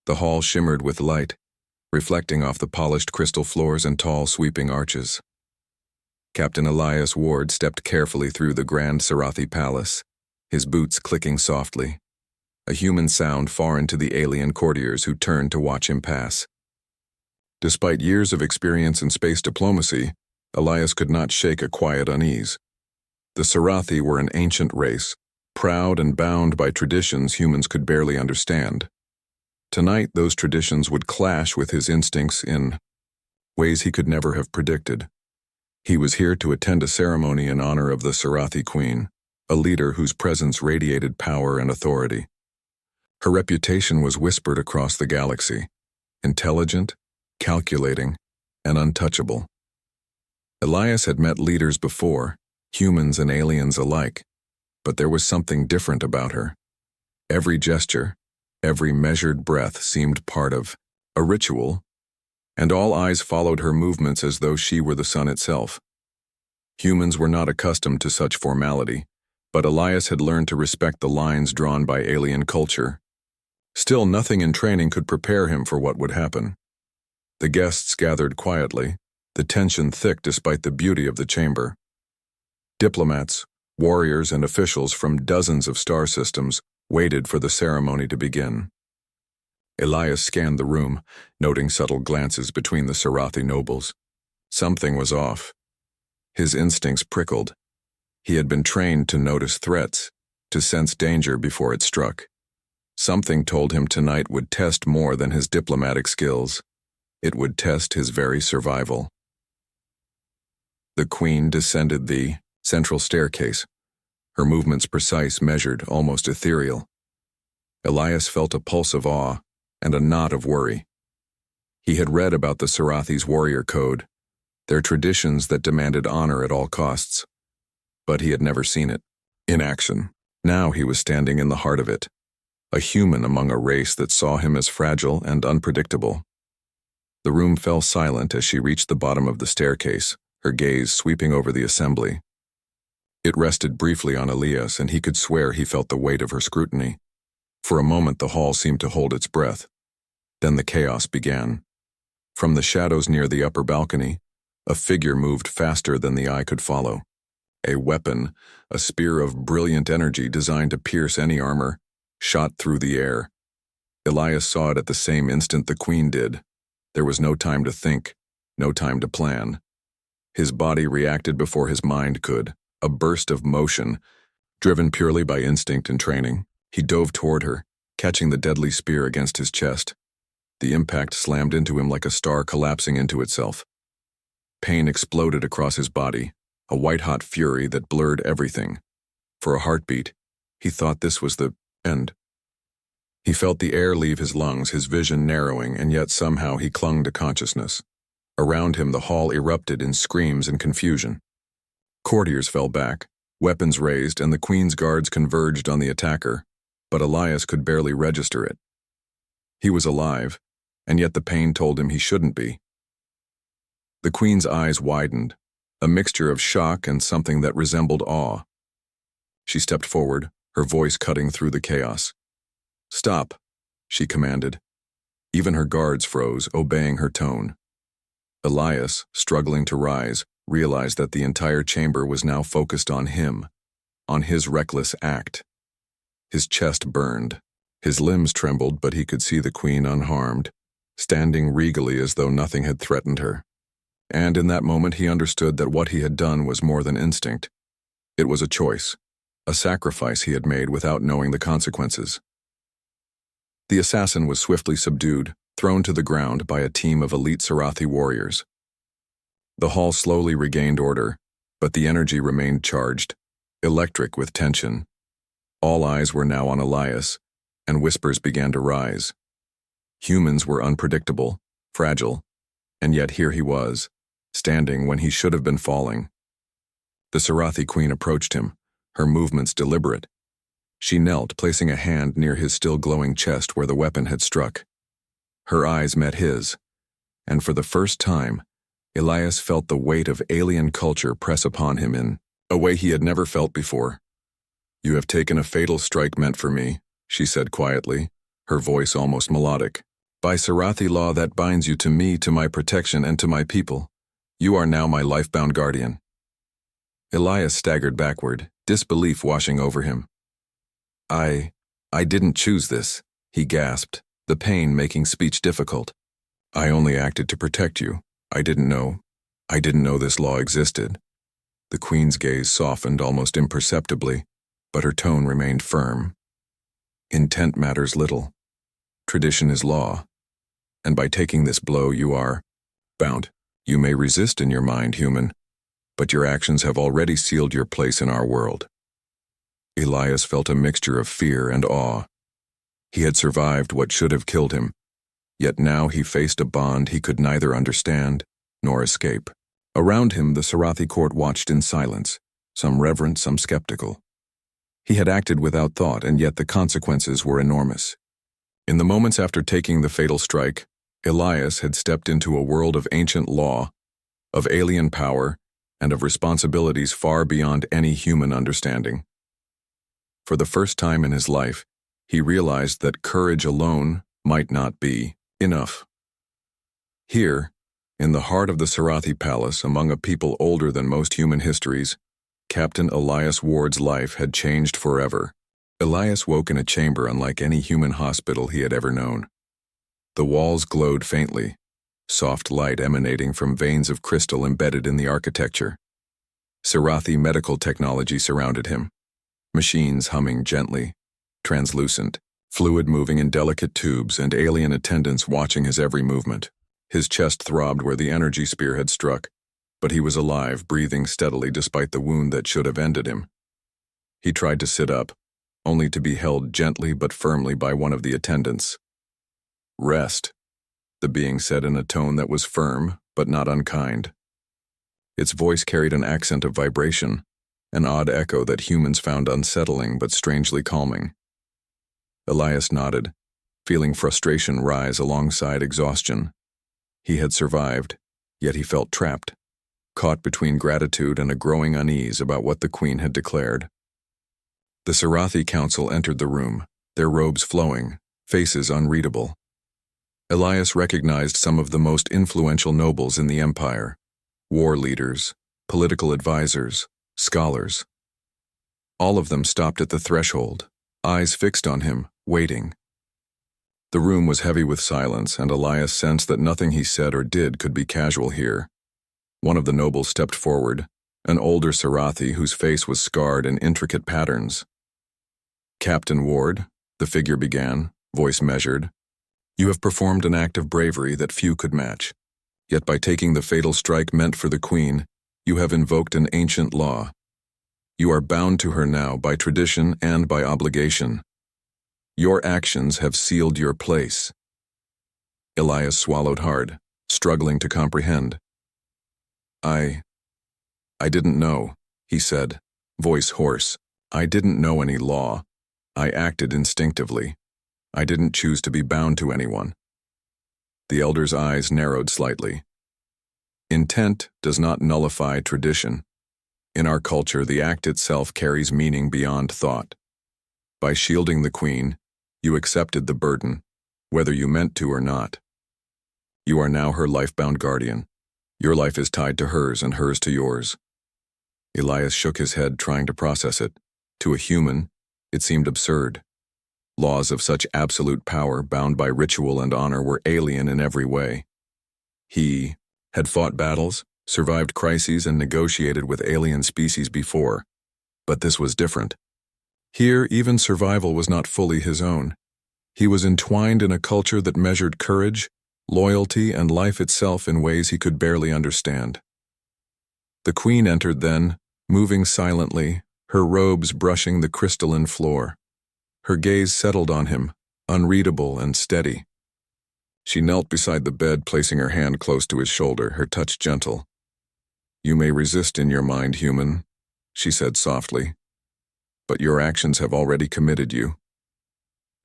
The hall shimmered with light, reflecting off the polished crystal floors and tall, sweeping arches. Captain Elias Ward stepped carefully through the grand Sarathi palace, his boots clicking softly, a human sound foreign to the alien courtiers who turned to watch him pass. Despite years of experience in space diplomacy, Elias could not shake a quiet unease. The Sarathi were an ancient race, proud and bound by traditions humans could barely understand. Tonight, those traditions would clash with his instincts in ways he could never have predicted. He was here to attend a ceremony in honor of the Sarathi Queen, a leader whose presence radiated power and authority. Her reputation was whispered across the galaxy, intelligent, calculating, and untouchable. Elias had met leaders before, humans and aliens alike, but there was something different about her. Every gesture, every measured breath seemed part of a ritual, and all eyes followed her movements as though she were the sun itself. Humans were not accustomed to such formality, but Elias had learned to respect the lines drawn by alien culture. Still, nothing in training could prepare him for what would happen. The guests gathered quietly, the tension thick despite the beauty of the chamber. Diplomats, warriors, and officials from dozens of star systems waited for the ceremony to begin. Elias scanned the room, noting subtle glances between the Sarathi nobles. Something was off. His instincts prickled. He had been trained to notice threats, to sense danger before it struck. Something told him tonight would test more than his diplomatic skills. It would test his very survival. The Queen descended the central staircase, her movements precise, measured, almost ethereal. Elias felt a pulse of awe and a knot of worry. He had read about the Sarathi's warrior code, their traditions that demanded honor at all costs. But he had never seen it in action. Now he was standing in the heart of it, a human among a race that saw him as fragile and unpredictable. The room fell silent as she reached the bottom of the staircase, her gaze sweeping over the assembly. It rested briefly on Elias, and he could swear he felt the weight of her scrutiny. For a moment the hall seemed to hold its breath. Then the chaos began. From the shadows near the upper balcony, a figure moved faster than the eye could follow. A weapon, a spear of brilliant energy designed to pierce any armor, shot through the air. Elias saw it at the same instant the Queen did. There was no time to think, no time to plan. His body reacted before his mind could, a burst of motion, driven purely by instinct and training. He dove toward her, catching the deadly spear against his chest. The impact slammed into him like a star collapsing into itself. Pain exploded across his body, a white-hot fury that blurred everything. For a heartbeat, he thought this was the end. He felt the air leave his lungs, his vision narrowing, and yet somehow he clung to consciousness. Around him the hall erupted in screams and confusion. Courtiers fell back, weapons raised, and the Queen's guards converged on the attacker, but Elias could barely register it. He was alive, and yet the pain told him he shouldn't be. The Queen's eyes widened, a mixture of shock and something that resembled awe. She stepped forward, her voice cutting through the chaos. "Stop," she commanded. Even her guards froze, obeying her tone. Elias, struggling to rise, realized that the entire chamber was now focused on him, on his reckless act. His chest burned. His limbs trembled, but he could see the Queen unharmed, standing regally as though nothing had threatened her. And in that moment he understood that what he had done was more than instinct. It was a choice, a sacrifice he had made without knowing the consequences. The assassin was swiftly subdued, thrown to the ground by a team of elite Sarathi warriors. The hall slowly regained order, but the energy remained charged, electric with tension. All eyes were now on Elias, and whispers began to rise. Humans were unpredictable, fragile, and yet here he was, standing when he should have been falling. The Sarathi Queen approached him, her movements deliberate. She knelt, placing a hand near his still glowing chest where the weapon had struck. Her eyes met his, and for the first time, Elias felt the weight of alien culture press upon him in a way he had never felt before. "You have taken a fatal strike meant for me," she said quietly, her voice almost melodic. By Sarathi law that binds you to me, to my protection, and to my people, you are now my life-bound guardian." Elias staggered backward, disbelief washing over him. I didn't choose this," he gasped, the pain making speech difficult. "I only acted to protect you. I didn't know this law existed." The Queen's gaze softened almost imperceptibly, but her tone remained firm. "Intent matters little. Tradition is law. And by taking this blow, you are bound. You may resist in your mind, human, but your actions have already sealed your place in our world." Elias felt a mixture of fear and awe. He had survived what should have killed him, yet now he faced a bond he could neither understand nor escape. Around him, the Sarathi court watched in silence, some reverent, some skeptical. He had acted without thought, and yet the consequences were enormous. In the moments after taking the fatal strike, Elias had stepped into a world of ancient law, of alien power, and of responsibilities far beyond any human understanding. For the first time in his life, he realized that courage alone might not be enough. Here, in the heart of the Sarathi Palace, among a people older than most human histories, Captain Elias Ward's life had changed forever. Elias woke in a chamber unlike any human hospital he had ever known. The walls glowed faintly, soft light emanating from veins of crystal embedded in the architecture. Sarathi medical technology surrounded him, machines humming gently, translucent, fluid moving in delicate tubes, and alien attendants watching his every movement. His chest throbbed where the energy spear had struck, but he was alive, breathing steadily despite the wound that should have ended him. He tried to sit up, only to be held gently but firmly by one of the attendants. "Rest," the being said in a tone that was firm but not unkind. Its voice carried an accent of vibration, an odd echo that humans found unsettling but strangely calming. Elias nodded, feeling frustration rise alongside exhaustion. He had survived, yet he felt trapped, caught between gratitude and a growing unease about what the Queen had declared. The Sarathi Council entered the room, their robes flowing, faces unreadable. Elias recognized some of the most influential nobles in the empire, war leaders, political advisors, scholars. All of them stopped at the threshold, eyes fixed on him, waiting. The room was heavy with silence, and Elias sensed that nothing he said or did could be casual here. One of the nobles stepped forward, an older Sarathi whose face was scarred in intricate patterns. "Captain Ward," the figure began, voice measured, "you have performed an act of bravery that few could match. Yet by taking the fatal strike meant for the Queen, you have invoked an ancient law. You are bound to her now by tradition and by obligation. Your actions have sealed your place." Elias swallowed hard, struggling to comprehend. I didn't know," he said, voice hoarse. "I didn't know any law. I acted instinctively. I didn't choose to be bound to anyone." The elder's eyes narrowed slightly. "Intent does not nullify tradition. In our culture, the act itself carries meaning beyond thought. By shielding the Queen, you accepted the burden, whether you meant to or not. You are now her life-bound guardian. Your life is tied to hers and hers to yours." Elias shook his head, trying to process it. To a human, it seemed absurd. Laws of such absolute power, bound by ritual and honor, were alien in every way. He had fought battles, survived crises, and negotiated with alien species before, but this was different. Here, even survival was not fully his own. He was entwined in a culture that measured courage, loyalty, and life itself in ways he could barely understand. The Queen entered then, moving silently, her robes brushing the crystalline floor. Her gaze settled on him, unreadable and steady. She knelt beside the bed, placing her hand close to his shoulder, her touch gentle. "You may resist in your mind, human," she said softly, "but your actions have already committed you.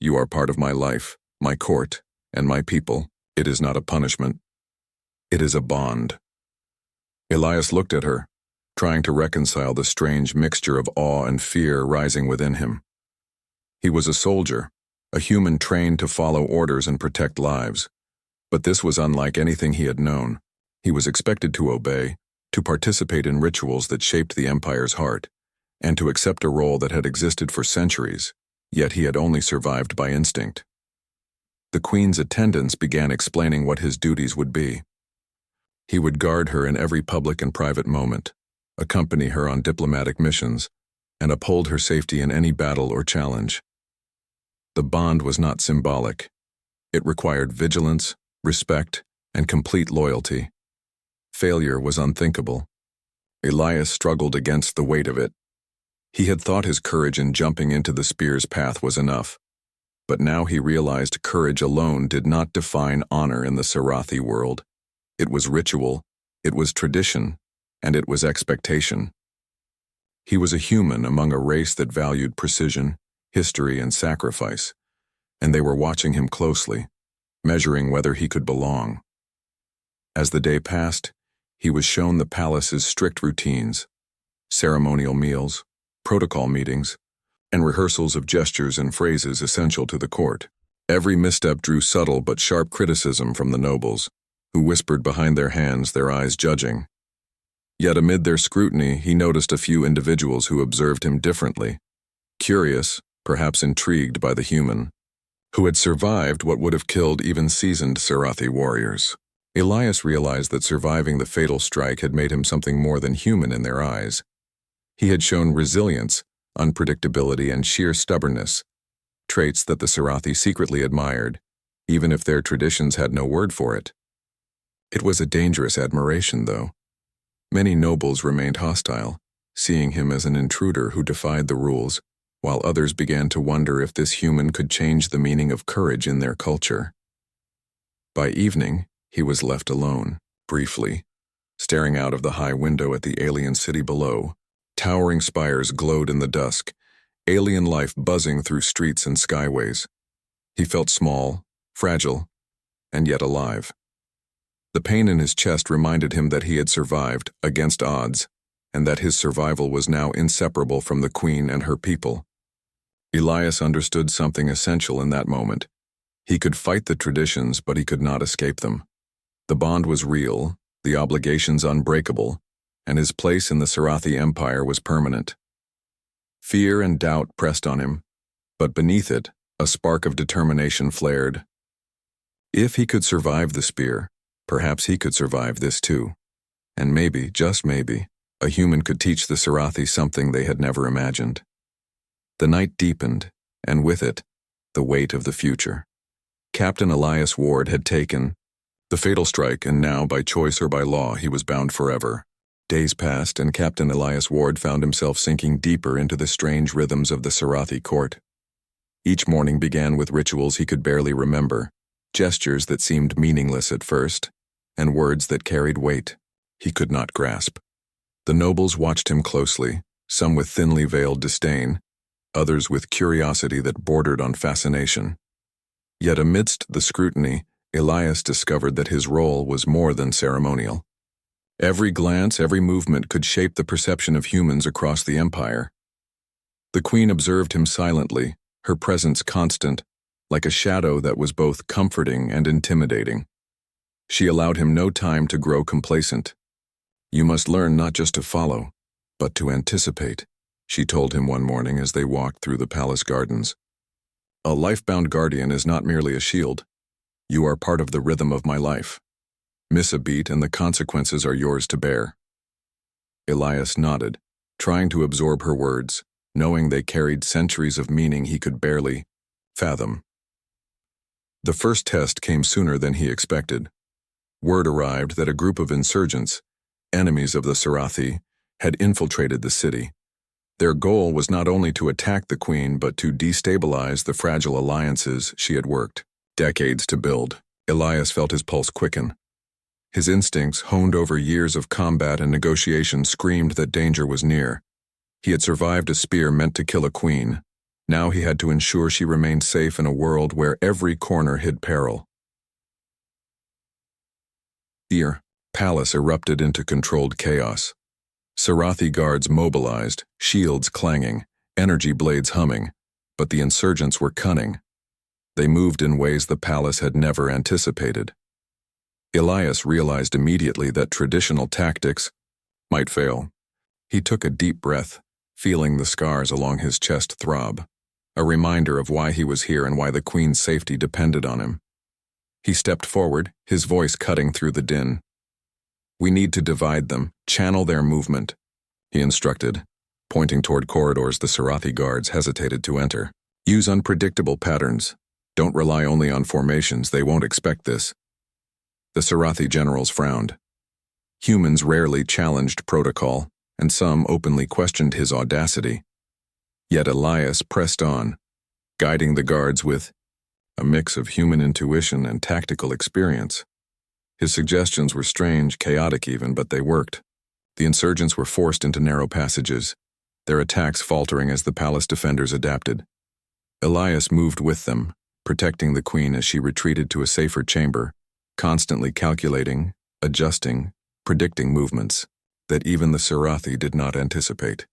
You are part of my life, my court, and my people. It is not a punishment. It is a bond." Elias looked at her, trying to reconcile the strange mixture of awe and fear rising within him. He was a soldier, a human trained to follow orders and protect lives. But this was unlike anything he had known. He was expected to obey, to participate in rituals that shaped the Empire's heart, and to accept a role that had existed for centuries, yet he had only survived by instinct. The Queen's attendants began explaining what his duties would be. He would guard her in every public and private moment, accompany her on diplomatic missions, and uphold her safety in any battle or challenge. The bond was not symbolic. It required vigilance, respect, and complete loyalty. Failure was unthinkable. Elias struggled against the weight of it. He had thought his courage in jumping into the spear's path was enough, but now he realized courage alone did not define honor in the Sarathi world. It was ritual, it was tradition, and it was expectation. He was a human among a race that valued precision, history, and sacrifice, and they were watching him closely, measuring whether he could belong. As the day passed, he was shown the palace's strict routines, ceremonial meals, protocol meetings, and rehearsals of gestures and phrases essential to the court. Every misstep drew subtle but sharp criticism from the nobles, who whispered behind their hands, their eyes judging. Yet amid their scrutiny, he noticed a few individuals who observed him differently, curious, perhaps intrigued by the human, who had survived what would have killed even seasoned Sarathi warriors. Elias realized that surviving the fatal strike had made him something more than human in their eyes. He had shown resilience, unpredictability, and sheer stubbornness, traits that the Sarathi secretly admired, even if their traditions had no word for it. It was a dangerous admiration, though. Many nobles remained hostile, seeing him as an intruder who defied the rules, while others began to wonder if this human could change the meaning of courage in their culture. By evening, he was left alone, briefly, staring out of the high window at the alien city below. Towering spires glowed in the dusk, alien life buzzing through streets and skyways. He felt small, fragile, and yet alive. The pain in his chest reminded him that he had survived, against odds, and that his survival was now inseparable from the Queen and her people. Elias understood something essential in that moment. He could fight the traditions, but he could not escape them. The bond was real, the obligations unbreakable, and his place in the Sarathi Empire was permanent. Fear and doubt pressed on him, but beneath it, a spark of determination flared. If he could survive the spear, perhaps he could survive this too. And maybe, just maybe, a human could teach the Sarathi something they had never imagined. The night deepened, and with it, the weight of the future. Captain Elias Ward had taken the fatal strike, and now, by choice or by law, he was bound forever. Days passed, and Captain Elias Ward found himself sinking deeper into the strange rhythms of the Sarathi court. Each morning began with rituals he could barely remember, gestures that seemed meaningless at first, and words that carried weight he could not grasp. The nobles watched him closely, some with thinly veiled disdain, others with curiosity that bordered on fascination. Yet amidst the scrutiny, Elias discovered that his role was more than ceremonial. Every glance, every movement could shape the perception of humans across the empire. The Queen observed him silently, her presence constant, like a shadow that was both comforting and intimidating. She allowed him no time to grow complacent. "You must learn not just to follow, but to anticipate," she told him one morning as they walked through the palace gardens. "A life-bound guardian is not merely a shield. You are part of the rhythm of my life. Miss a beat and the consequences are yours to bear." Elias nodded, trying to absorb her words, knowing they carried centuries of meaning he could barely fathom. The first test came sooner than he expected. Word arrived that a group of insurgents, enemies of the Sarathi, had infiltrated the city. Their goal was not only to attack the Queen, but to destabilize the fragile alliances she had worked decades to build. Elias felt his pulse quicken. His instincts, honed over years of combat and negotiation, screamed that danger was near. He had survived a spear meant to kill a queen. Now he had to ensure she remained safe in a world where every corner hid peril. The palace erupted into controlled chaos. Sarathi guards mobilized, shields clanging, energy blades humming, but the insurgents were cunning. They moved in ways the palace had never anticipated. Elias realized immediately that traditional tactics might fail. He took a deep breath, feeling the scars along his chest throb, a reminder of why he was here and why the Queen's safety depended on him. He stepped forward, his voice cutting through the din. "We need to divide them, channel their movement," he instructed, pointing toward corridors the Sarathi guards hesitated to enter. "Use unpredictable patterns. Don't rely only on formations, they won't expect this." The Sarathi generals frowned. Humans rarely challenged protocol, and some openly questioned his audacity. Yet Elias pressed on, guiding the guards with a mix of human intuition and tactical experience. His suggestions were strange, chaotic even, but they worked. The insurgents were forced into narrow passages, their attacks faltering as the palace defenders adapted. Elias moved with them, protecting the Queen as she retreated to a safer chamber, constantly calculating, adjusting, predicting movements that even the Sarathi did not anticipate.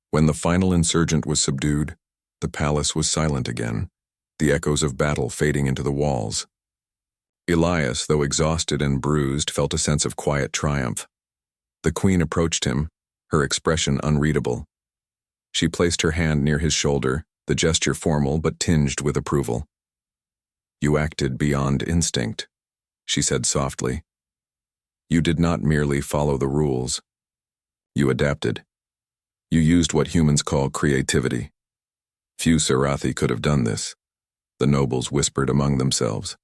When the final insurgent was subdued, the palace was silent again, the echoes of battle fading into the walls. Elias, though exhausted and bruised, felt a sense of quiet triumph. The Queen approached him, her expression unreadable. She placed her hand near his shoulder, the gesture formal but tinged with approval. "You acted beyond instinct," she said softly. "You did not merely follow the rules. You adapted. You used what humans call creativity. Few Sarathi could have done this," the nobles whispered among themselves.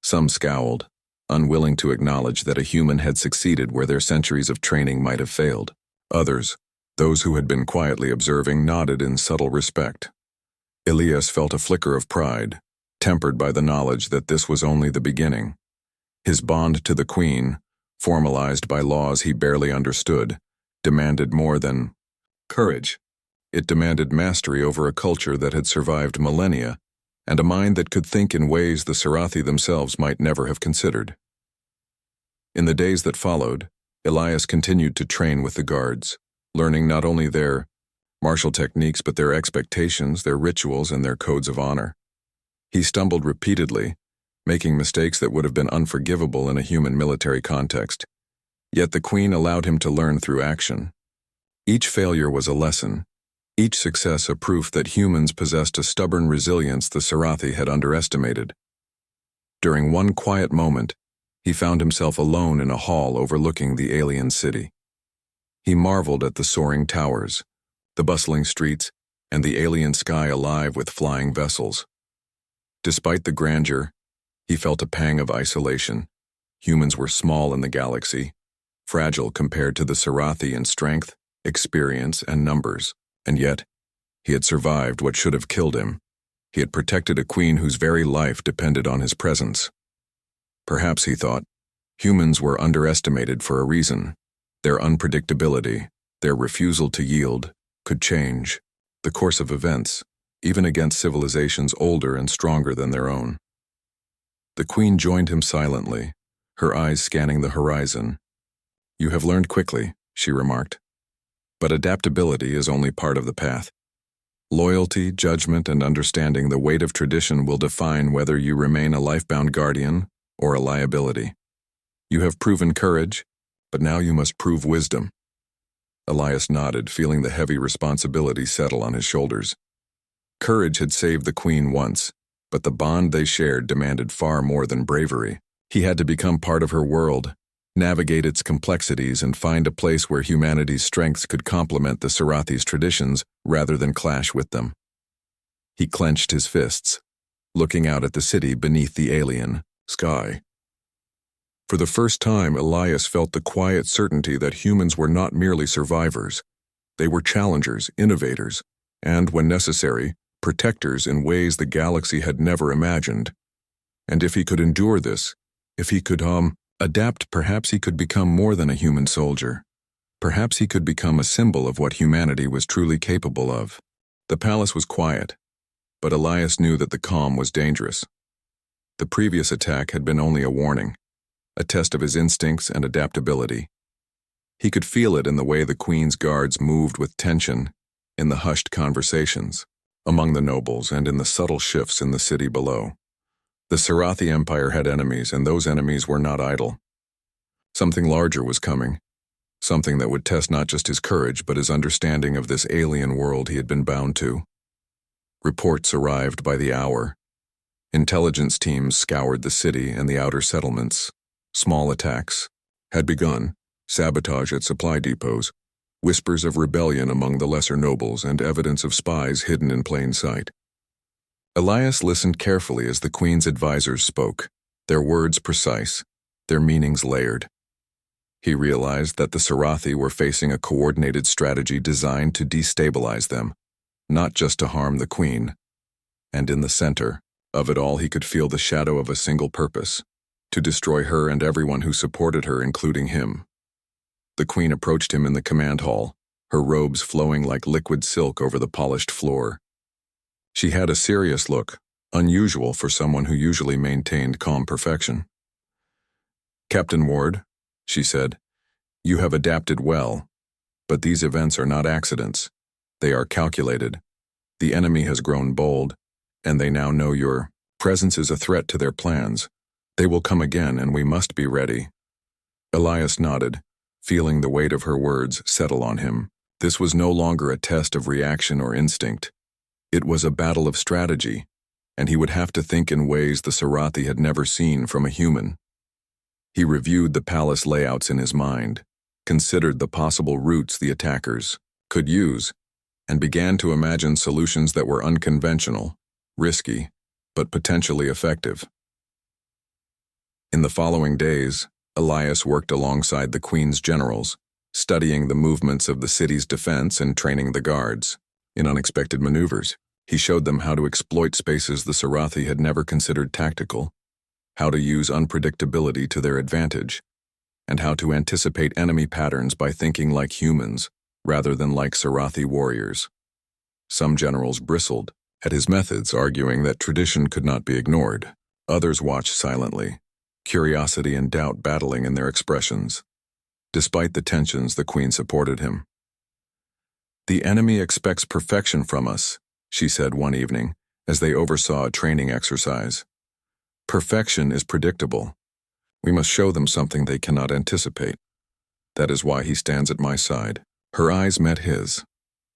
Some scowled, unwilling to acknowledge that a human had succeeded where their centuries of training might have failed. Others, those who had been quietly observing, nodded in subtle respect. Elias felt a flicker of pride, tempered by the knowledge that this was only the beginning. His bond to the Queen, formalized by laws he barely understood, demanded more than courage. It demanded mastery over a culture that had survived millennia, and a mind that could think in ways the Sarathi themselves might never have considered. In the days that followed, Elias continued to train with the guards, learning not only their martial techniques but their expectations, their rituals, and their codes of honor. He stumbled repeatedly, making mistakes that would have been unforgivable in a human military context. Yet the Queen allowed him to learn through action. Each failure was a lesson, each success a proof that humans possessed a stubborn resilience the Sarathi had underestimated. During one quiet moment, he found himself alone in a hall overlooking the alien city. He marveled at the soaring towers, the bustling streets, and the alien sky alive with flying vessels. Despite the grandeur, he felt a pang of isolation. Humans were small in the galaxy, fragile compared to the Sarathi in strength, experience, and numbers. And yet, he had survived what should have killed him. He had protected a queen whose very life depended on his presence. Perhaps, he thought, humans were underestimated for a reason. Their unpredictability, their refusal to yield, could change the course of events, even against civilizations older and stronger than their own. The Queen joined him silently, her eyes scanning the horizon. "You have learned quickly," she remarked. "But adaptability is only part of the path. Loyalty, judgment, and understanding the weight of tradition will define whether you remain a life-bound guardian or a liability. You have proven courage, but now you must prove wisdom." Elias nodded, feeling the heavy responsibility settle on his shoulders. Courage had saved the Queen once, but the bond they shared demanded far more than bravery. He had to become part of her world, navigate its complexities, and find a place where humanity's strengths could complement the Sarathi's traditions rather than clash with them. He clenched his fists, looking out at the city beneath the alien sky. For the first time, Elias felt the quiet certainty that humans were not merely survivors. They were challengers, innovators, and, when necessary, protectors in ways the galaxy had never imagined. And if he could endure this, if he could, adapt, perhaps he could become more than a human soldier. Perhaps he could become a symbol of what humanity was truly capable of. The palace was quiet, but Elias knew that the calm was dangerous. The previous attack had been only a warning, a test of his instincts and adaptability. He could feel it in the way the Queen's guards moved with tension, in the hushed conversations. among the nobles and in the subtle shifts in the city below. The Sarathi Empire had enemies, and those enemies were not idle. Something larger was coming, something that would test not just his courage but his understanding of this alien world he had been bound to. Reports arrived by the hour. Intelligence teams scoured the city and the outer settlements. Small attacks had begun, sabotage at supply depots, whispers of rebellion among the lesser nobles, and evidence of spies hidden in plain sight. Elias listened carefully as the Queen's advisors spoke, their words precise, their meanings layered. He realized that the Sarathi were facing a coordinated strategy designed to destabilize them, not just to harm the Queen. And in the center of it all, he could feel the shadow of a single purpose: to destroy her and everyone who supported her, including him. The Queen approached him in the command hall, her robes flowing like liquid silk over the polished floor. She had a serious look, unusual for someone who usually maintained calm perfection. "Captain Ward," she said, "you have adapted well, but these events are not accidents. They are calculated. The enemy has grown bold, and they now know your presence is a threat to their plans. They will come again, and we must be ready." Elias nodded, feeling the weight of her words settle on him. This was no longer a test of reaction or instinct. It was a battle of strategy, and he would have to think in ways the Sarathi had never seen from a human. He reviewed the palace layouts in his mind, considered the possible routes the attackers could use, and began to imagine solutions that were unconventional, risky, but potentially effective. In the following days, Elias worked alongside the Queen's generals, studying the movements of the city's defense and training the guards. In unexpected maneuvers, he showed them how to exploit spaces the Sarathi had never considered tactical, how to use unpredictability to their advantage, and how to anticipate enemy patterns by thinking like humans rather than like Sarathi warriors. Some generals bristled at his methods, arguing that tradition could not be ignored. Others watched silently, curiosity and doubt battling in their expressions. Despite the tensions, the Queen supported him. "The enemy expects perfection from us," she said one evening, as they oversaw a training exercise. "Perfection is predictable. We must show them something they cannot anticipate. That is why he stands at my side." Her eyes met his,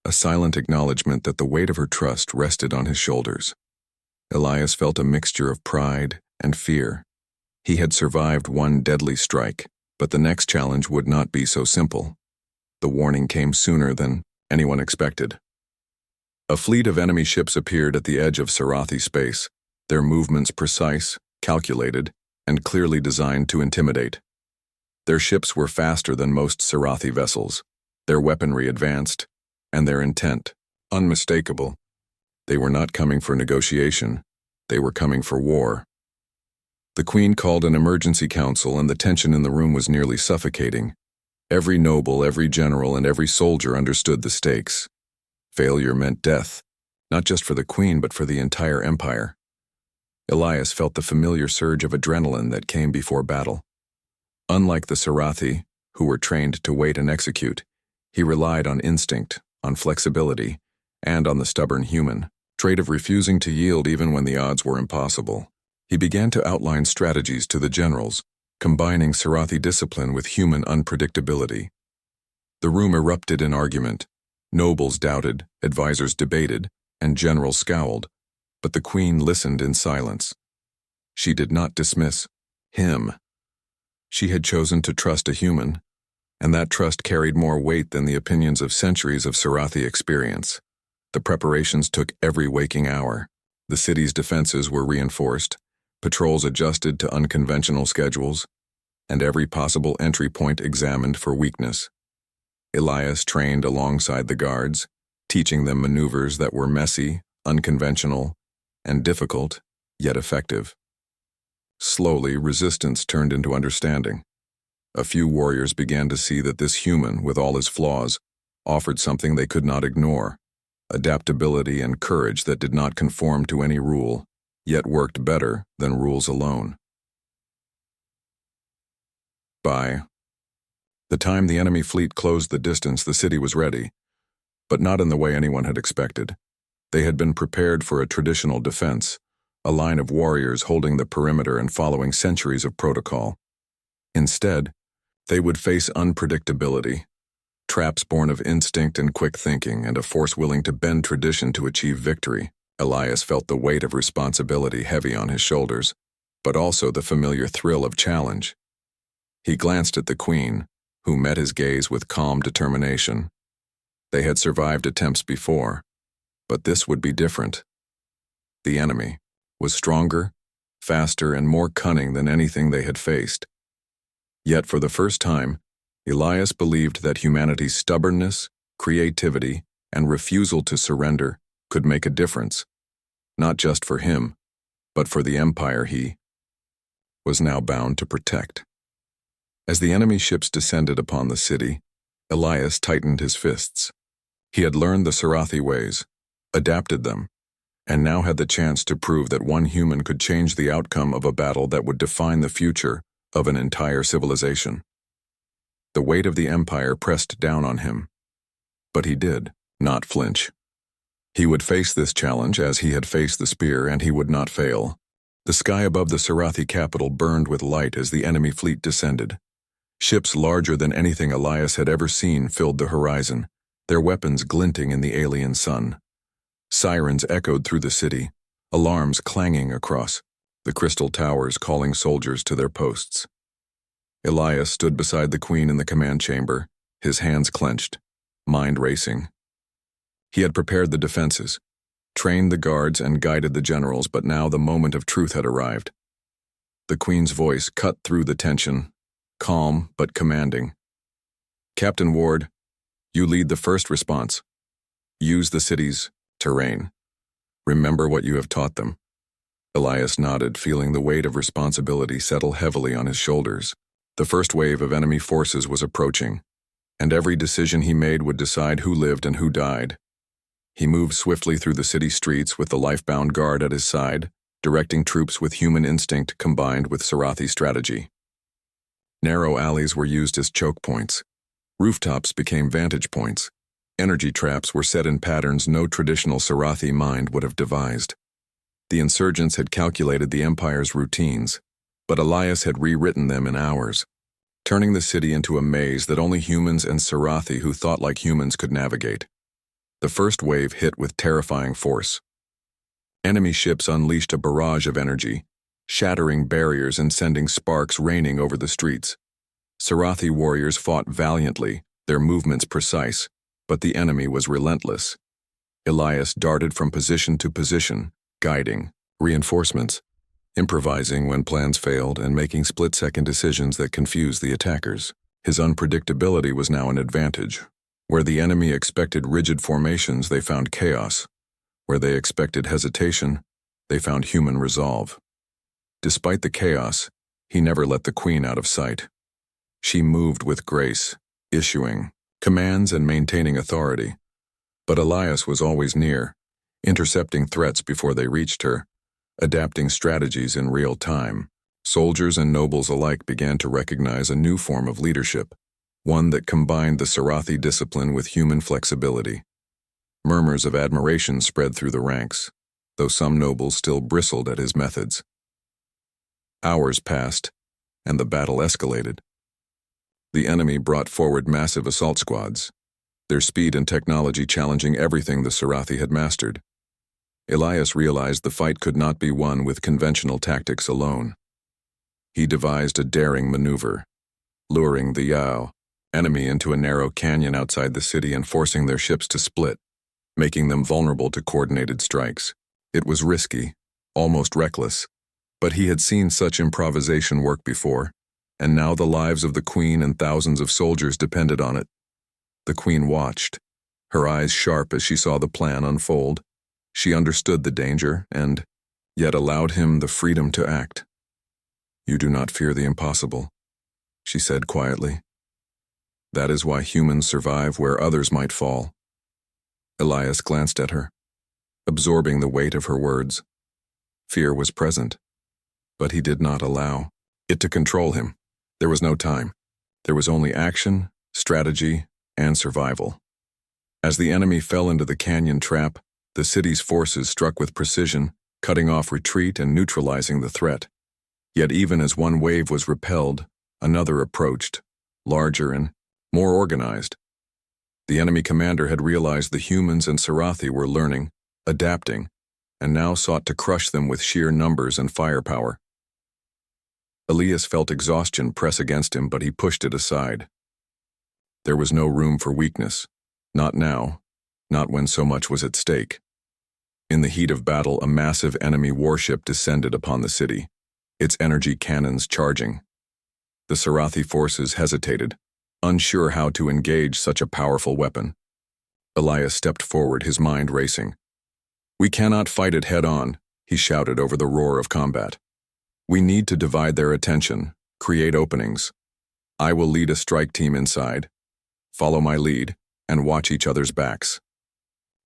a silent acknowledgement that the weight of her trust rested on his shoulders. Elias felt a mixture of pride and fear. He had survived one deadly strike, but the next challenge would not be so simple. The warning came sooner than anyone expected. A fleet of enemy ships appeared at the edge of Sarathi space, their movements precise, calculated, and clearly designed to intimidate. Their ships were faster than most Sarathi vessels, their weaponry advanced, and their intent unmistakable. They were not coming for negotiation, they were coming for war. The Queen called an emergency council, and the tension in the room was nearly suffocating. Every noble, every general, and every soldier understood the stakes. Failure meant death, not just for the Queen but for the entire empire. Elias felt the familiar surge of adrenaline that came before battle. Unlike the Sarathi, who were trained to wait and execute, he relied on instinct, on flexibility, and on the stubborn human trait of refusing to yield even when the odds were impossible. He began to outline strategies to the generals, combining Sarathi discipline with human unpredictability. The room erupted in argument. Nobles doubted, advisors debated, and generals scowled, but the Queen listened in silence. She did not dismiss him. She had chosen to trust a human, and that trust carried more weight than the opinions of centuries of Sarathi experience. The preparations took every waking hour. The city's defenses were reinforced, patrols adjusted to unconventional schedules, and every possible entry point examined for weakness. Elias trained alongside the guards, teaching them maneuvers that were messy, unconventional, and difficult, yet effective. Slowly, resistance turned into understanding. A few warriors began to see that this human, with all his flaws, offered something they could not ignore: adaptability and courage that did not conform to any rule, yet worked better than rules alone. By the time the enemy fleet closed the distance, the city was ready, but not in the way anyone had expected. They had been prepared for a traditional defense, a line of warriors holding the perimeter and following centuries of protocol. Instead, they would face unpredictability, traps born of instinct and quick thinking, and a force willing to bend tradition to achieve victory. Elias felt the weight of responsibility heavy on his shoulders, but also the familiar thrill of challenge. He glanced at the Queen, who met his gaze with calm determination. They had survived attempts before, but this would be different. The enemy was stronger, faster, and more cunning than anything they had faced. Yet for the first time, Elias believed that humanity's stubbornness, creativity, and refusal to surrender could make a difference, not just for him, but for the empire he was now bound to protect. As the enemy ships descended upon the city, Elias tightened his fists. He had learned the Scifi ways, adapted them, and now had the chance to prove that one human could change the outcome of a battle that would define the future of an entire civilization. The weight of the empire pressed down on him, but he did not flinch. He would face this challenge as he had faced the spear, and he would not fail. The sky above the Scifi capital burned with light as the enemy fleet descended. Ships larger than anything Elias had ever seen filled the horizon, their weapons glinting in the alien sun. Sirens echoed through the city, alarms clanging across the crystal towers calling soldiers to their posts. Elias stood beside the Queen in the command chamber, his hands clenched, mind racing. He had prepared the defenses, trained the guards, and guided the generals, but now the moment of truth had arrived. The Queen's voice cut through the tension, calm but commanding. "Captain Ward, you lead the first response. Use the city's terrain. Remember what you have taught them." Elias nodded, feeling the weight of responsibility settle heavily on his shoulders. The first wave of enemy forces was approaching, and every decision he made would decide who lived and who died. He moved swiftly through the city streets with the life-bound guard at his side, directing troops with human instinct combined with Scifi strategy. Narrow alleys were used as choke points. Rooftops became vantage points. Energy traps were set in patterns no traditional Scifi mind would have devised. The insurgents had calculated the Empire's routines, but Elias had rewritten them in hours, turning the city into a maze that only humans and Scifi who thought like humans could navigate. The first wave hit with terrifying force. Enemy ships unleashed a barrage of energy, shattering barriers and sending sparks raining over the streets. Scifi warriors fought valiantly, their movements precise, but the enemy was relentless. Elias darted from position to position, guiding reinforcements, improvising when plans failed, and making split-second decisions that confused the attackers. His unpredictability was now an advantage. Where the enemy expected rigid formations, they found chaos. Where they expected hesitation, they found human resolve. Despite the chaos, he never let the Queen out of sight. She moved with grace, issuing commands and maintaining authority. But Elias was always near, intercepting threats before they reached her, adapting strategies in real time. Soldiers and nobles alike began to recognize a new form of leadership, one that combined the Scifi discipline with human flexibility. Murmurs of admiration spread through the ranks, though some nobles still bristled at his methods. Hours passed, and the battle escalated. The enemy brought forward massive assault squads, their speed and technology challenging everything the Scifi had mastered. Elias realized the fight could not be won with conventional tactics alone. He devised a daring maneuver, luring the enemy into a narrow canyon outside the city and forcing their ships to split, making them vulnerable to coordinated strikes. It was risky, almost reckless, but he had seen such improvisation work before, and now the lives of the Queen and thousands of soldiers depended on it. The Queen watched, her eyes sharp as she saw the plan unfold. She understood the danger and, yet allowed him the freedom to act. "You do not fear the impossible," she said quietly. "That is why humans survive where others might fall." Elias glanced at her, absorbing the weight of her words. Fear was present, but he did not allow it to control him. There was no time. There was only action, strategy, and survival. As the enemy fell into the canyon trap, The city's forces struck with precision, cutting off retreat and neutralizing the threat. Yet even as one wave was repelled, another approached, larger and more organized. The enemy commander had realized the humans and Scifi were learning, adapting, and now sought to crush them with sheer numbers and firepower. Elias felt exhaustion press against him, but he pushed it aside. There was no room for weakness. Not now, not when so much was at stake. In the heat of battle, a massive enemy warship descended upon the city, its energy cannons charging. The Scifi forces hesitated, unsure how to engage such a powerful weapon. Elias stepped forward, his mind racing. "We cannot fight it head-on," he shouted over the roar of combat. "We need to divide their attention, create openings. I will lead a strike team inside. Follow my lead, and watch each other's backs."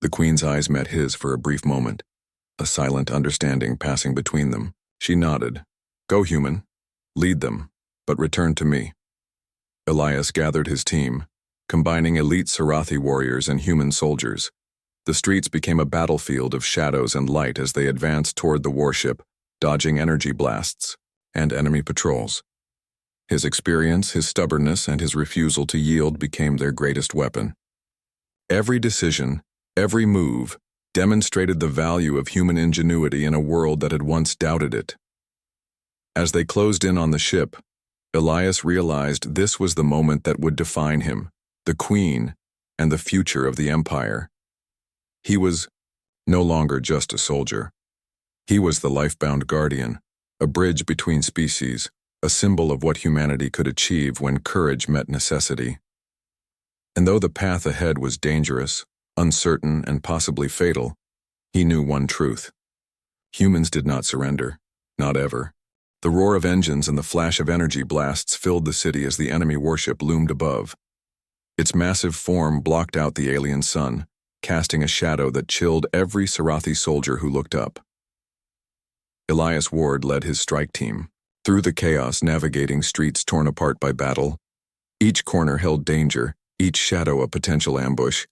The Queen's eyes met his for a brief moment, a silent understanding passing between them. She nodded. "Go, human. Lead them, but return to me." Elias gathered his team, combining elite Scifi warriors and human soldiers. The streets became a battlefield of shadows and light as they advanced toward the warship, dodging energy blasts and enemy patrols. His experience, his stubbornness, and his refusal to yield became their greatest weapon. Every decision, every move, demonstrated the value of human ingenuity in a world that had once doubted it. As they closed in on the ship, Elias realized this was the moment that would define him, the Queen, and the future of the Empire. He was no longer just a soldier. He was the life-bound guardian, a bridge between species, a symbol of what humanity could achieve when courage met necessity. And though the path ahead was dangerous, uncertain, and possibly fatal, he knew one truth. Humans did not surrender, not ever. The roar of engines and the flash of energy blasts filled the city as the enemy warship loomed above. Its massive form blocked out the alien sun, casting a shadow that chilled every Scifi soldier who looked up. Elias Ward led his strike team, through the chaos navigating streets torn apart by battle. Each corner held danger, each shadow a potential ambush.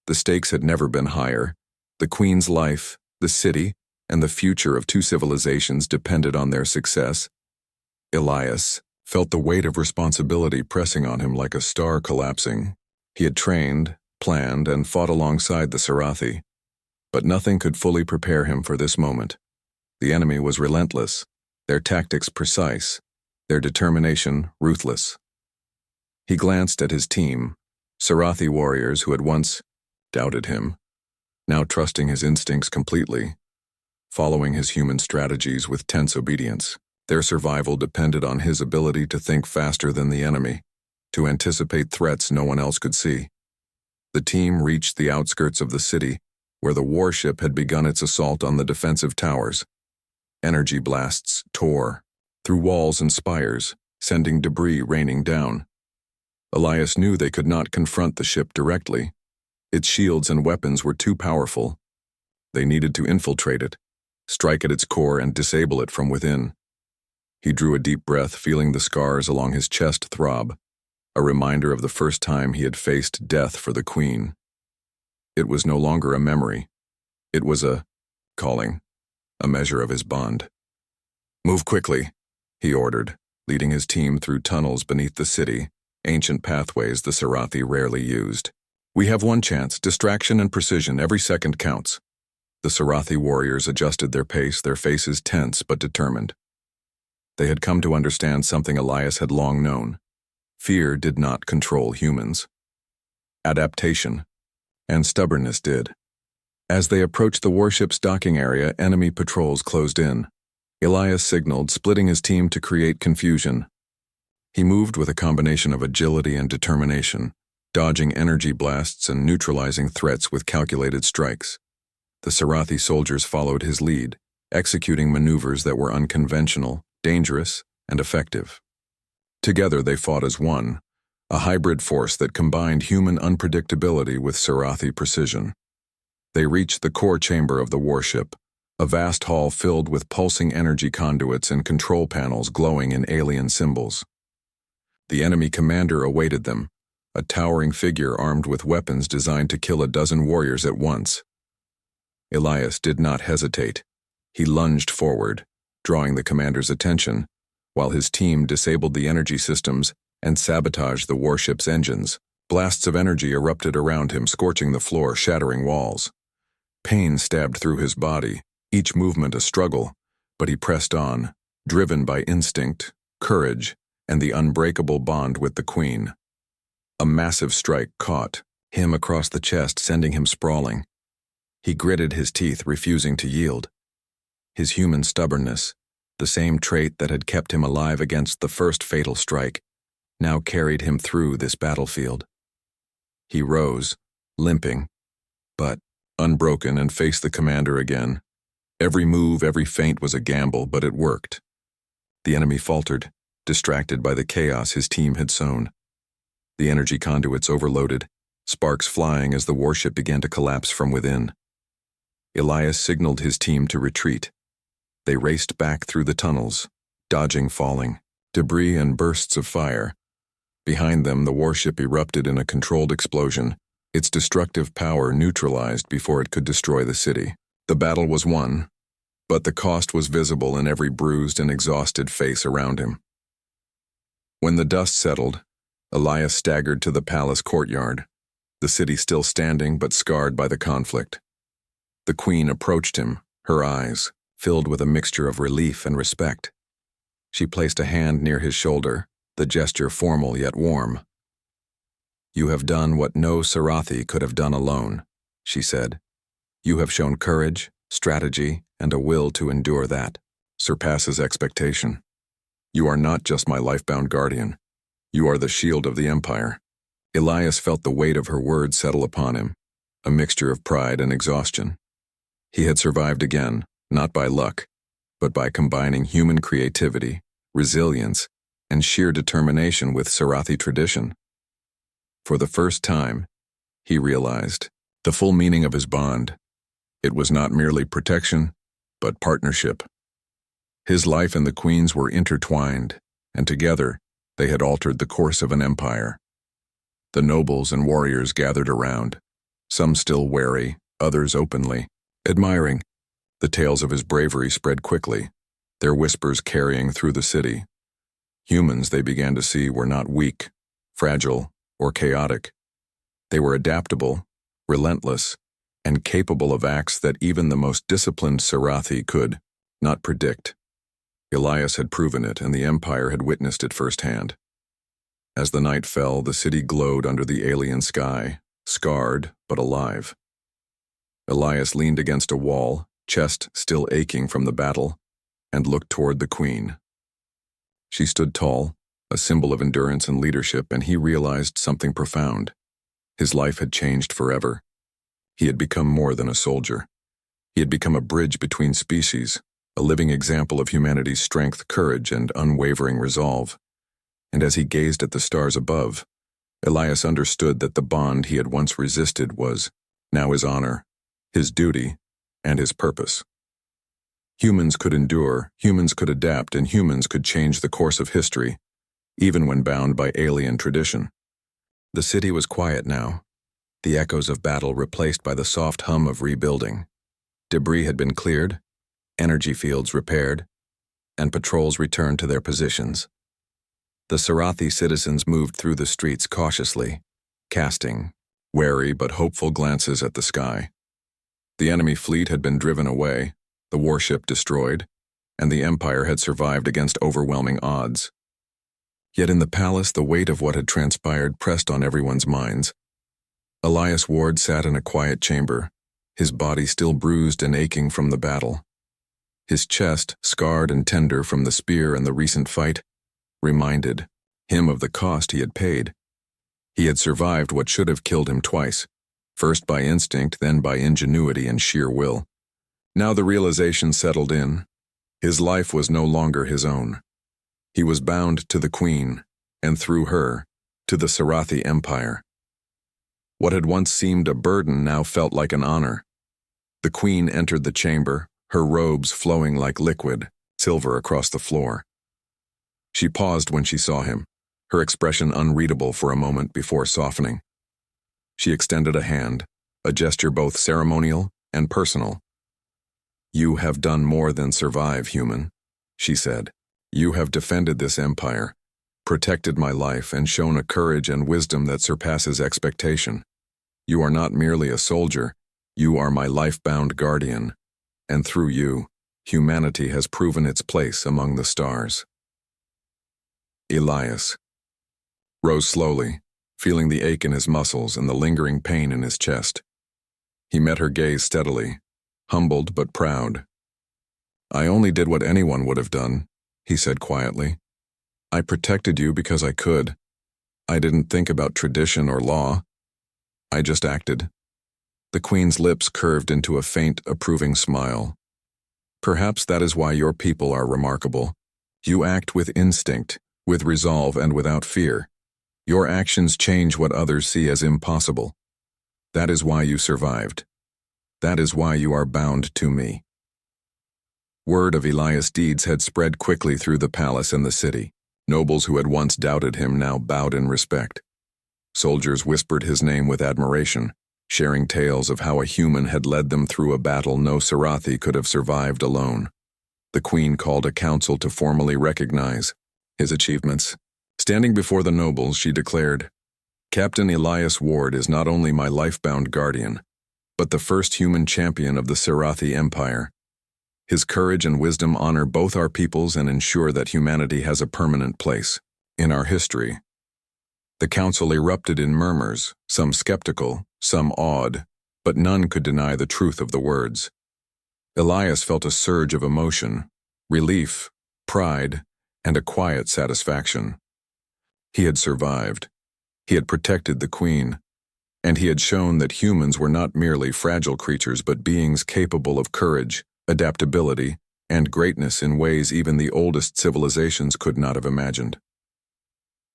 The stakes had never been higher. The Queen's life, the city, and the future of two civilizations depended on their success. Elias felt the weight of responsibility pressing on him like a star collapsing. He had trained, planned, and fought alongside the Scifi, but nothing could fully prepare him for this moment. The enemy was relentless, their tactics precise, their determination ruthless. He glanced at his team, Scifi warriors who had once doubted him, now trusting his instincts completely, following his human strategies with tense obedience. Their survival depended on his ability to think faster than the enemy, to anticipate threats no one else could see. The team reached the outskirts of the city, where the warship had begun its assault on the defensive towers. Energy blasts tore through walls and spires, sending debris raining down. Elias knew they could not confront the ship directly. Its shields and weapons were too powerful. They needed to infiltrate it, strike at its core, and disable it from within. He drew a deep breath, feeling the scars along his chest throb, a reminder of the first time he had faced death for the Queen. It was no longer a memory. It was a calling, a measure of his bond. "Move quickly," he ordered, leading his team through tunnels beneath the city, ancient pathways the Scifi rarely used. "We have one chance, distraction and precision, every second counts." The Scifi warriors adjusted their pace, their faces tense but determined. They had come to understand something Elias had long known. Fear did not control humans. Adaptation and stubbornness did. As they approached the warship's docking area, enemy patrols closed in. Elias signaled, splitting his team to create confusion. He moved with a combination of agility and determination, dodging energy blasts and neutralizing threats with calculated strikes. The Scifi soldiers followed his lead, executing maneuvers that were unconventional, dangerous, and effective. Together they fought as one, a hybrid force that combined human unpredictability with Scifi precision. They reached the core chamber of the warship, a vast hall filled with pulsing energy conduits and control panels glowing in alien symbols. The enemy commander awaited them, a towering figure armed with weapons designed to kill a dozen warriors at once. Elias did not hesitate. He lunged forward, drawing the commander's attention, while his team disabled the energy systems and sabotaged the warship's engines. Blasts of energy erupted around him, scorching the floor, shattering walls. Pain stabbed through his body, each movement a struggle, but he pressed on, driven by instinct, courage, and the unbreakable bond with the Queen. A massive strike caught him across the chest, sending him sprawling. He gritted his teeth, refusing to yield. His human stubbornness, the same trait that had kept him alive against the first fatal strike, now carried him through this battlefield. He rose, limping, but unbroken, and faced the commander again. Every move, every feint was a gamble, but it worked. The enemy faltered, distracted by the chaos his team had sown. The energy conduits overloaded, sparks flying as the warship began to collapse from within. Elias signaled his team to retreat. They raced back through the tunnels, dodging falling debris and bursts of fire. Behind them, the warship erupted in a controlled explosion, its destructive power neutralized before it could destroy the city. The battle was won, but the cost was visible in every bruised and exhausted face around him. When the dust settled, Elias staggered to the palace courtyard, the city still standing but scarred by the conflict. The Queen approached him, her eyes filled with a mixture of relief and respect. She placed a hand near his shoulder, the gesture formal yet warm. "You have done what no Sarathi could have done alone," she said. "You have shown courage, strategy, and a will to endure that surpasses expectation. You are not just my life-bound guardian. You are the shield of the Empire." Elias felt the weight of her words settle upon him, a mixture of pride and exhaustion. He had survived again, not by luck, but by combining human creativity, resilience, and sheer determination with Sarathi tradition. For the first time, he realized the full meaning of his bond. It was not merely protection, but partnership. His life and the Queen's were intertwined, and together they had altered the course of an empire. The nobles and warriors gathered around, some still wary, others openly admiring. The tales of his bravery spread quickly, their whispers carrying through the city. Humans, they began to see, were not weak, fragile, or chaotic. They were adaptable, relentless, and capable of acts that even the most disciplined Sarathi could not predict. Elias had proven it, and the Empire had witnessed it firsthand. As the night fell, the city glowed under the alien sky, scarred but alive. Elias leaned against a wall, chest still aching from the battle, and looked toward the Queen. She stood tall, a symbol of endurance and leadership, and he realized something profound. His life had changed forever. He had become more than a soldier. He had become a bridge between species, a living example of humanity's strength, courage, and unwavering resolve. And as he gazed at the stars above, Elias understood that the bond he had once resisted was now his honor, his duty, and his purpose. Humans could endure, humans could adapt, and humans could change the course of history, even when bound by alien tradition. The city was quiet now, the echoes of battle replaced by the soft hum of rebuilding. Debris had been cleared, energy fields repaired, and patrols returned to their positions. The Sarathi citizens moved through the streets cautiously, casting wary but hopeful glances at the sky. The enemy fleet had been driven away, the warship destroyed, and the Empire had survived against overwhelming odds. Yet in the palace, the weight of what had transpired pressed on everyone's minds. Elias Ward sat in a quiet chamber, his body still bruised and aching from the battle. His chest, scarred and tender from the spear and the recent fight, reminded him of the cost he had paid. He had survived what should have killed him twice, first by instinct, then by ingenuity and sheer will. Now the realization settled in. His life was no longer his own. He was bound to the Queen, and through her, to the Sarathi Empire. What had once seemed a burden now felt like an honor. The Queen entered the chamber, her robes flowing like liquid, silver across the floor. She paused when she saw him, her expression unreadable for a moment before softening. She extended a hand, a gesture both ceremonial and personal, "You have done more than survive, human," she said. "You have defended this empire, protected my life, and shown a courage and wisdom that surpasses expectation. You are not merely a soldier, you are my life-bound guardian, and through you, humanity has proven its place among the stars." Elias rose slowly, feeling the ache in his muscles and the lingering pain in his chest. He met her gaze steadily, humbled but proud. "I only did what anyone would have done," he said quietly. "I protected you because I could. I didn't think about tradition or law. I just acted." The Queen's lips curved into a faint, approving smile. "Perhaps that is why your people are remarkable. You act with instinct, with resolve, and without fear. Your actions change what others see as impossible. That is why you survived. That is why you are bound to me." Word of Elias' deeds had spread quickly through the palace and the city. Nobles who had once doubted him now bowed in respect. Soldiers whispered his name with admiration, sharing tales of how a human had led them through a battle no Sarathi could have survived alone. The Queen called a council to formally recognize his achievements. Standing before the nobles, she declared, "Captain Elias Ward is not only my life-bound guardian, but the first human champion of the Sarathi Empire. His courage and wisdom honor both our peoples and ensure that humanity has a permanent place in our history." The council erupted in murmurs, some skeptical, some awed, but none could deny the truth of the words. Elias felt a surge of emotion, relief, pride, and a quiet satisfaction. He had survived. He had protected the Queen, and he had shown that humans were not merely fragile creatures but beings capable of courage, adaptability, and greatness in ways even the oldest civilizations could not have imagined.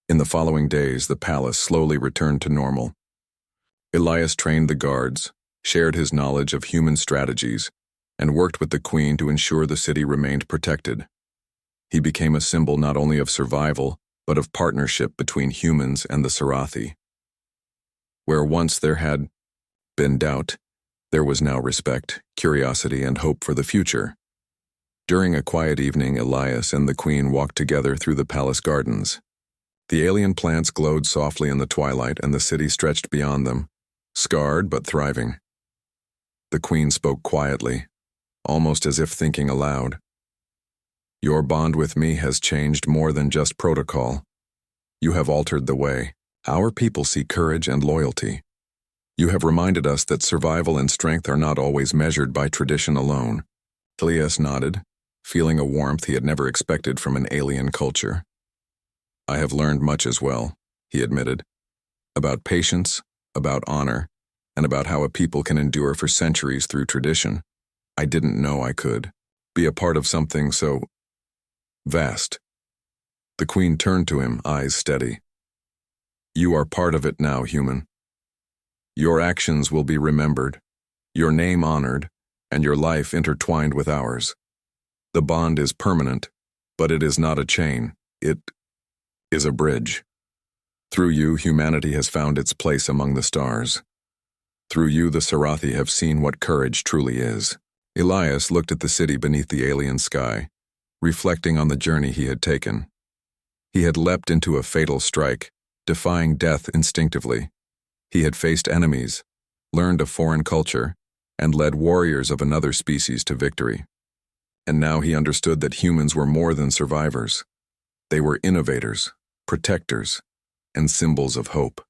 In the following days, the palace slowly returned to normal. Elias trained the guards, shared his knowledge of human strategies, and worked with the Queen to ensure the city remained protected. He became a symbol not only of survival, but of partnership between humans and the Sarathi. Where once there had been doubt, there was now respect, curiosity, and hope for the future. During a quiet evening, Elias and the Queen walked together through the palace gardens. The alien plants glowed softly in the twilight, and the city stretched beyond them, scarred but thriving. The Queen spoke quietly, almost as if thinking aloud. "Your bond with me has changed more than just protocol. You have altered the way our people see courage and loyalty. You have reminded us that survival and strength are not always measured by tradition alone." Elias nodded, feeling a warmth he had never expected from an alien culture. "I have learned much as well," he admitted, "about patience, about honor, and about how a people can endure for centuries through tradition. I didn't know I could be a part of something so vast." The Queen turned to him, eyes steady. "You are part of it now, human. Your actions will be remembered, your name honored, and your life intertwined with ours. The bond is permanent, but it is not a chain. It is a bridge. Through you, humanity has found its place among the stars. Through you, the Sarathi have seen what courage truly is." Elias looked at the city beneath the alien sky, reflecting on the journey he had taken. He had leapt into a fatal strike, defying death instinctively. He had faced enemies, learned a foreign culture, and led warriors of another species to victory. And now he understood that humans were more than survivors. They were innovators, protectors, and symbols of hope.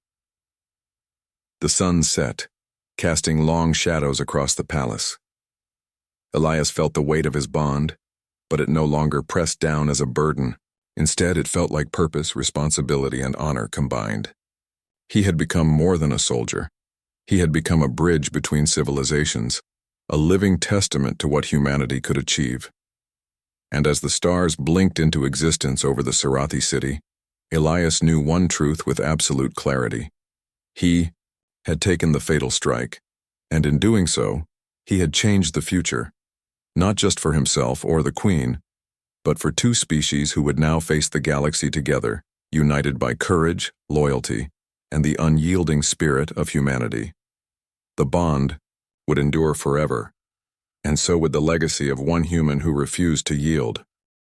The sun set, casting long shadows across the palace. Elias felt the weight of his bond, but it no longer pressed down as a burden. Instead, it felt like purpose, responsibility, and honor combined. He had become more than a soldier. He had become a bridge between civilizations, a living testament to what humanity could achieve. And as the stars blinked into existence over the Sarathi city, Elias knew one truth with absolute clarity. He had taken the fatal strike, and in doing so, he had changed the future, not just for himself or the Queen, but for two species who would now face the galaxy together, united by courage, loyalty, and the unyielding spirit of humanity. The bond would endure forever, And so would the legacy of one human who refused to yield.